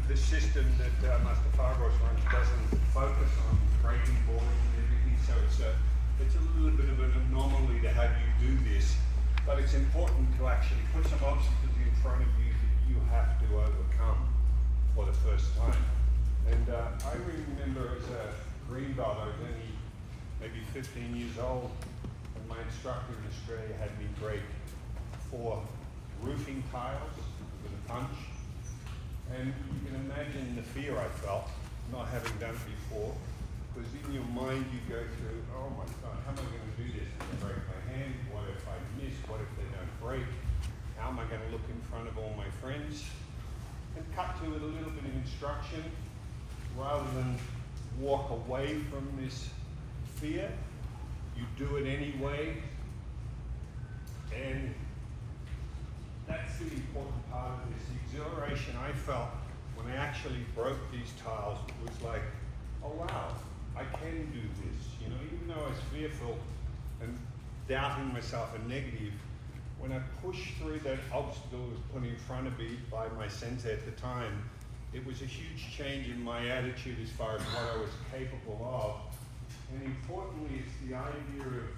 the system that Master Fagos runs doesn't focus on breaking boarding and everything, so it's a little bit of an anomaly to have you do this, but it's important to actually put some obstacles in front of you that you have to overcome for the first time. And I remember as a green belt, I was only maybe 15 years old, and my instructor in Australia had me break 4 roofing tiles with a punch. And you can imagine the fear I felt, not having done it before, because in your mind you go through, oh my God, how am I going to do this? If I break my hand, what if I miss? What if they don't break? How am I going to look in front of all my friends? And cut to with a little bit of instruction, rather than walk away from this fear, you do it anyway. And that's the important part of this. The exhilaration I felt when I actually broke these tiles was like, oh wow, I can do this. You know, even though I was fearful and doubting myself and negative, when I pushed through that obstacle that was put in front of me by my sensei at the time, it was a huge change in my attitude as far as what I was capable of. And importantly, it's the idea of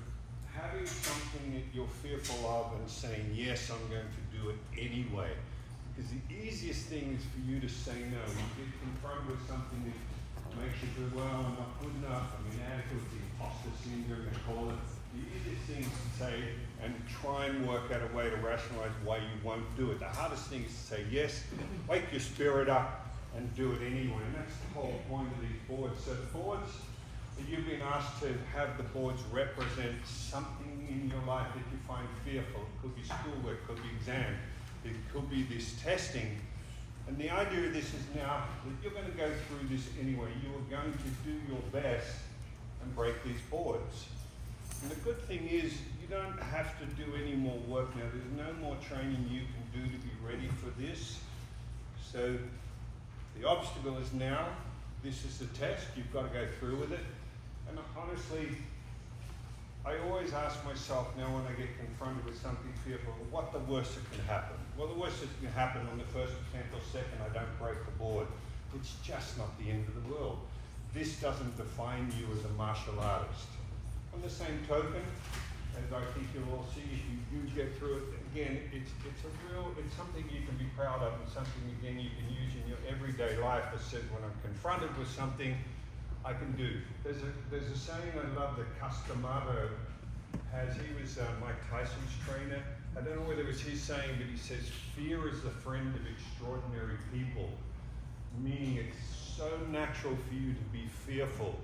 having something that you're fearful of and saying, yes, I'm going to do it anyway. Because the easiest thing is for you to say no. You get confronted with something that makes you feel, well, I'm not good enough, I'm inadequate, the imposter syndrome, they call it. The easiest thing is to say and try and work out a way to rationalize why you won't do it. The hardest thing is to say yes, wake your spirit up and do it anyway. And that's the whole point of these boards. So the boards, you've been asked to have the boards represent something in your life that you find fearful. It could be schoolwork, it could be exam, it could be this testing. And the idea of this is now that you're going to go through this anyway. You are going to do your best and break these boards. And the good thing is you don't have to do any more work now. There's no more training you can do to be ready for this. So the obstacle is now, this is the test, you've got to go through with it. And honestly, I always ask myself now when I get confronted with something fearful, what the worst that can happen? Well, the worst that can happen on the first attempt or second, I don't break the board. It's just not the end of the world. This doesn't define you as a martial artist. On the same token, as I think you'll all see, if you do get through it, again, it's something you can be proud of and something, again, you can use in your everyday life that says when I'm confronted with something, I can do. There's a saying I love that Customato has. He was Mike Tyson's trainer. I don't know whether it was his saying, but he says, fear is the friend of extraordinary people. Meaning it's so natural for you to be fearful.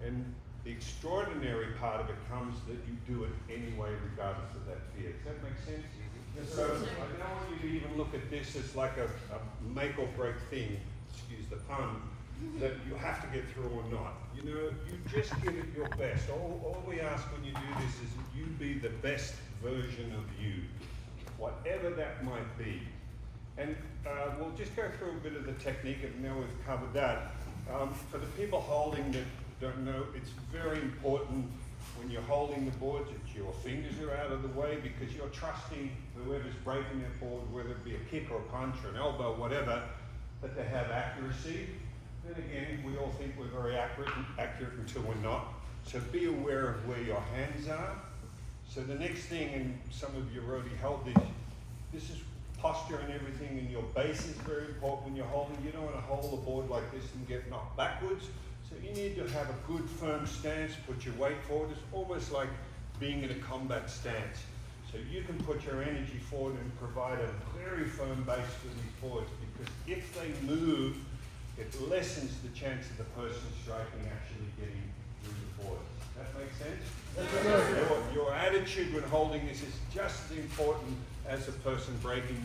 And the extraordinary part of it comes that you do it anyway, regardless of that fear. Does that make sense? So I don't want you to even look at this as like a make or break thing, excuse the pun, that you have to get through or not. You know, you just give it your best. All we ask when you do this is that you be the best version of you, whatever that might be. And we'll just go through a bit of the technique, and now we've covered that. For the people holding that don't know, it's very important when you're holding the boards that your fingers are out of the way, because you're trusting whoever's breaking that board, whether it be a kick or a punch or an elbow, whatever, that they have accuracy. Then again, we all think we're very accurate until we're not. So be aware of where your hands are. So the next thing, and some of you have already held this is posture and everything, and your base is very important when you're holding. You don't want to hold the board like this and get knocked backwards. So you need to have a good firm stance, put your weight forward. It's almost like being in a combat stance. So you can put your energy forward and provide a very firm base for these boards, because if they move, it lessens the chance of the person striking actually getting through the board. Does that make sense? Your attitude when holding this is just as important as the person breaking.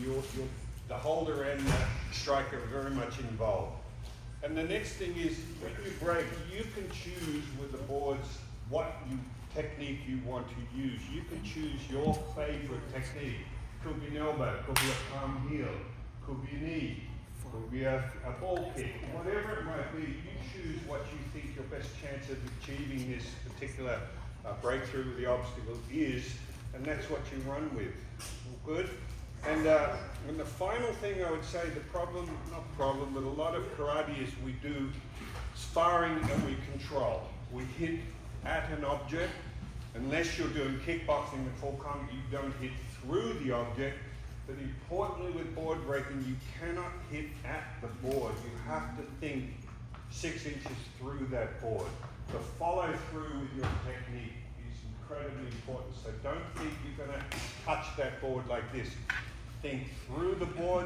The holder and the striker are very much involved. And the next thing is, when you break, you can choose with the boards what technique you want to use. You can choose your favorite technique. Could be an elbow, could be a palm heel, could be a knee, could be a ball kick, whatever it might be. You choose what you think your best chance of achieving this particular breakthrough with the obstacle is, and that's what you run with. All good? And the final thing I would say, but a lot of karate is we do sparring and we control. We hit at an object. Unless you're doing kickboxing with full combat, you don't hit through the object. But importantly with board breaking, you cannot hit at the board. You have to think 6 inches through that board. The follow through with your technique is incredibly important. So don't think you're going to touch that board like this. Think through the board,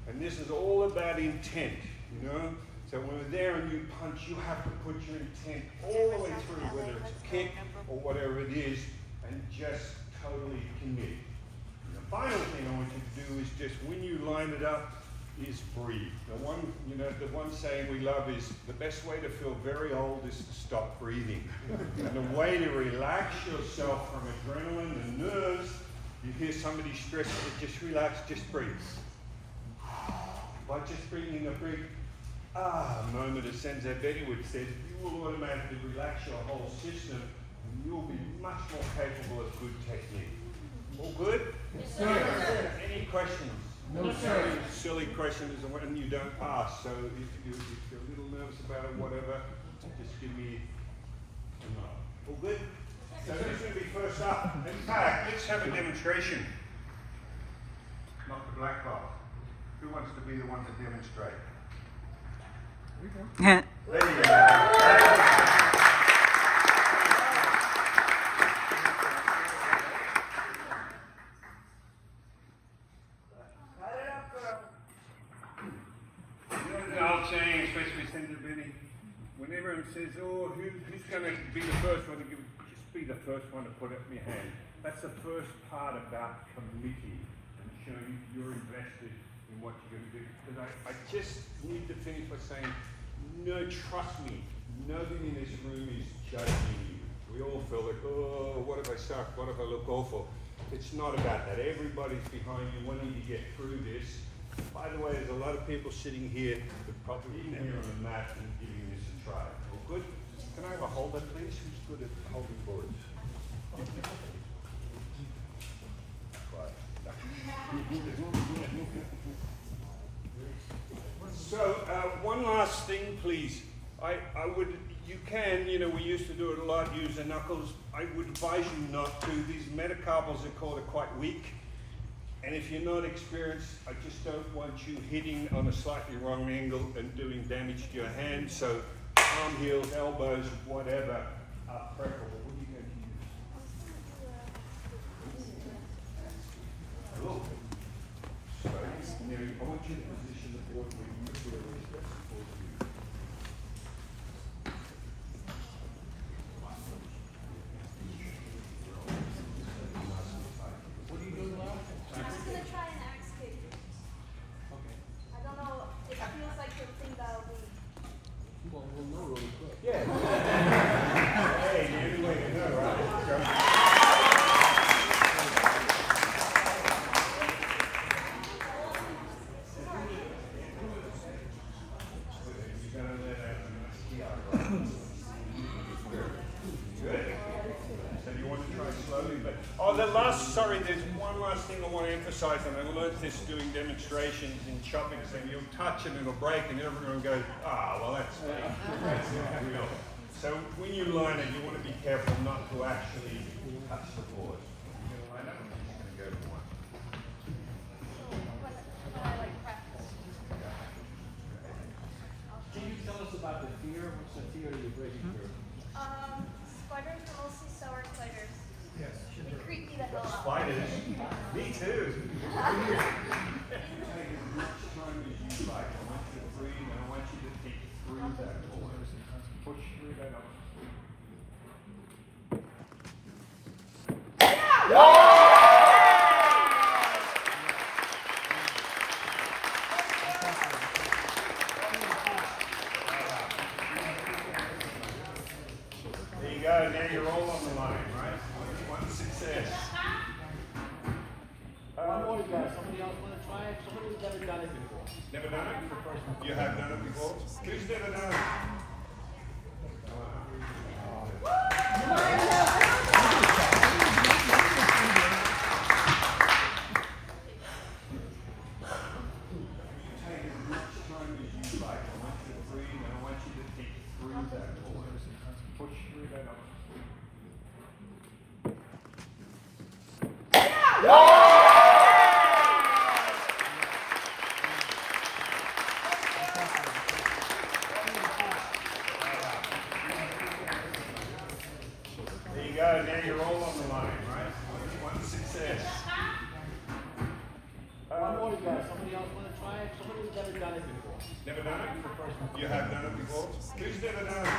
and this is all about intent, you know? So when we're there and you punch, you have to put your intent all the way through, whether it's a kick or whatever it is, and just totally commit. And the final thing I want you to do is just, when you line it up, is breathe. The one saying we love is, the best way to feel very old is to stop breathing. And the way to relax yourself from adrenaline and nerves, you hear somebody stressed, just relax, just breathe. By just breathing a big moment, as Sensei Bettywood says, you will automatically relax your whole system and you'll be much more capable of good technique. All good? Yes, sir. Any questions? No, sir. Silly question is when you don't ask. So if you're a little nervous about it, whatever, just give me a nod. All good? So this is going to be first up. In fact, let's have a demonstration. Not the black box. Who wants to be the one to demonstrate? There you go. Saying, especially Senator Benny, when everyone says, oh, who's going to be the first one to give it, just be the first one to put up your hand. That's the first part about committing and showing you're invested in what you're going to do. Because I just need to finish by saying, no, trust me, nobody in this room is judging you. We all feel like, oh, what if I suck? What if I look awful? It's not about that. Everybody's behind you wanting to get through this. By the way, there's a lot of people sitting here that probably even here on the mat and giving this a try. All good? Can I have a holder, please? Who's good at holding boards? So, one last thing, please. We used to do it a lot, use the knuckles. I would advise you not to. These metacarpals are called are quite weak. And if you're not experienced, I just don't want you hitting on a slightly wrong angle and doing damage to your hand. So arm heels, elbows, whatever are preferable. What are you going to use? Cool. So now I want you to position the board where you feel is best for you. What are you doing now? I'm just going to try an axe kick. Okay. I don't know, it feels like the thing that'll be. Well, we'll know really quick. Yeah. Hey, the only way to know, right? There's one last thing I want to emphasize, and I learned this doing demonstrations in chopping, saying you'll touch and it'll break, and everyone goes, well, that's fake. That's not real. So when you line it, you want to be careful not to actually touch the board. You're going to line up, and you're going to go for one. When I like practice. Can you tell us about the fear? What's the fear you're breaking through? Spiders are mostly sour spiders. Yes. They creep me the hell out. Spiders. Me too. Take as much time as you like. I want you to breathe, and I want you to think through that board. Push through that up. There you go. Now you're all on the line, right? One success. One more guy. Somebody else want to try it? Somebody who's never done it before. Never done it? You have done it before? Who's never done it? someone who's never done it before. Never done it? You have done it before? Who's never done it?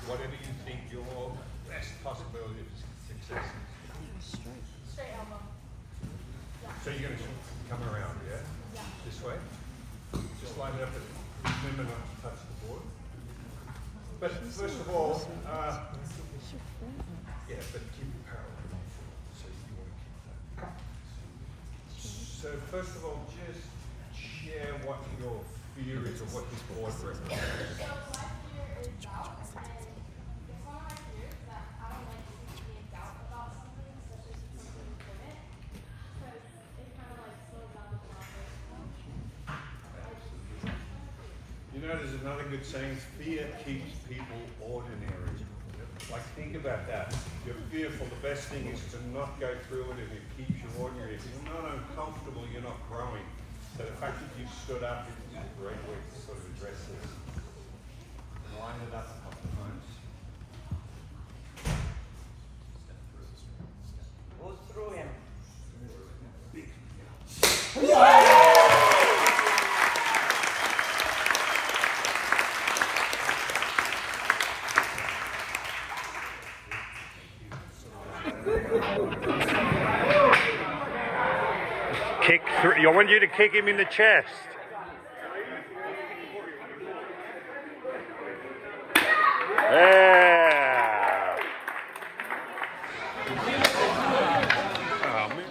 Whatever you think your best possibility of success is. Straight elbow. So you're going to come around, yeah? Yeah. This way? Just line it up and remember not to touch the board. But first of all, yeah, but keep it parallel. So you want to keep that. So first of all, just share what your fear is or what this board represents. So my fear is doubt, and it's one of my fears that I don't like to be in doubt about something, especially if it's something important, because it kind of like slows down the process. You know, there's another good saying, fear keeps people ordinary. Like, think about that. You're fearful, the best thing is to not go through it and it keeps you ordinary. If you're not uncomfortable, you're not growing. So the fact that you've stood up is a great way to sort of address this. Line it up a couple of times. Go through him. Kick through. I want you to kick him in the chest. Yeah. Oh, man.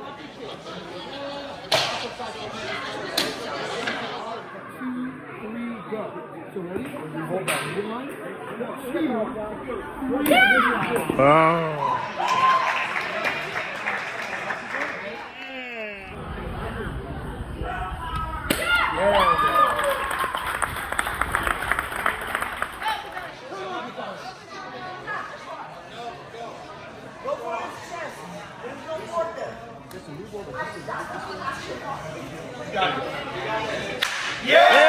Oh. Go for his chest. There's no water. Yeah!